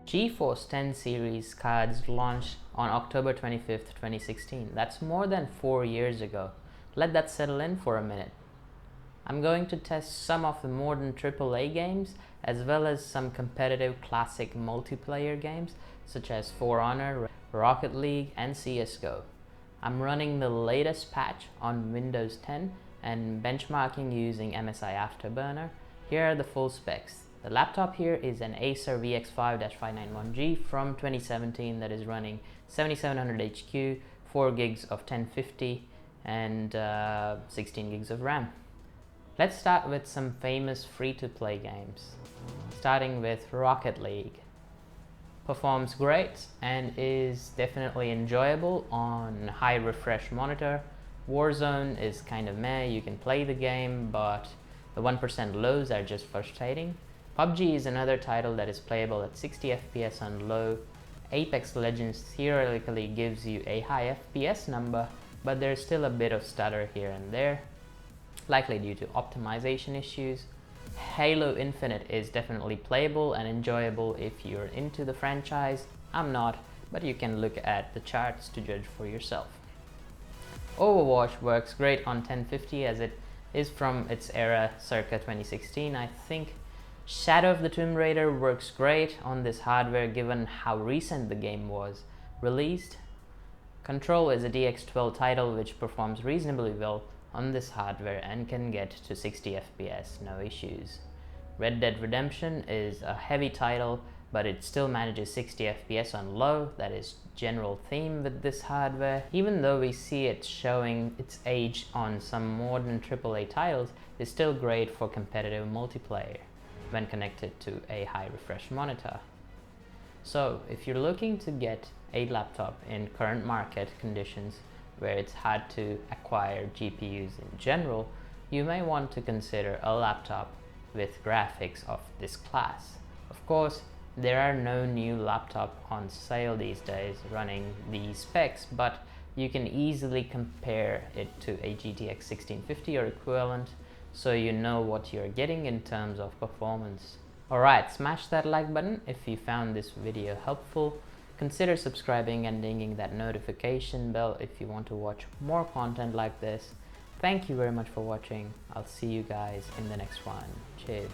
GeForce 10 series cards launched on October 25th, 2016. That's more than 4 years ago. Let that settle in for a minute. I'm going to test some of the modern AAA games as well as some competitive classic multiplayer games such as For Honor, Rocket League and CSGO. I'm running the latest patch on Windows 10 and benchmarking using MSI Afterburner. Here are the full specs. The laptop here is an Acer VX5-591G from 2017 that is running 7700 HQ, 4 gigs of 1050 and 16 gigs of RAM. Let's start with some famous free-to-play games, starting with Rocket League. Performs great and is definitely enjoyable on high refresh monitor. Warzone is kind of meh, you can play the game, but the 1% lows are just frustrating. Pubg is another title that is playable at 60 FPS on low. Apex Legends theoretically gives you a high FPS number, but there's still a bit of stutter here and there, likely due to optimization issues. Halo Infinite is definitely playable and enjoyable if you're into the franchise. I'm not, but you can look at the charts to judge for yourself. Overwatch works great on 1050 as it is from its era circa 2016, I think. Shadow of the Tomb Raider works great on this hardware given how recent the game was released. Control is a DX12 title which performs reasonably well on this hardware and can get to 60 FPS, no issues. Red Dead Redemption is a heavy title, but it still manages 60 FPS on low. That is general theme with this hardware. Even though we see it showing its age on some modern AAA titles, it's still great for competitive multiplayer when connected to a high refresh monitor. So if you're looking to get a laptop in current market conditions where it's hard to acquire GPUs in general, you may want to consider a laptop with graphics of this class. Of course, there are no new laptop on sale these days running these specs, but you can easily compare it to a GTX 1650 or equivalent, so you know what you're getting in terms of performance. Alright, smash that like button if you found this video helpful. Consider subscribing and dinging that notification bell if you want to watch more content like this. Thank you very much for watching. I'll see you guys in the next one. Cheers.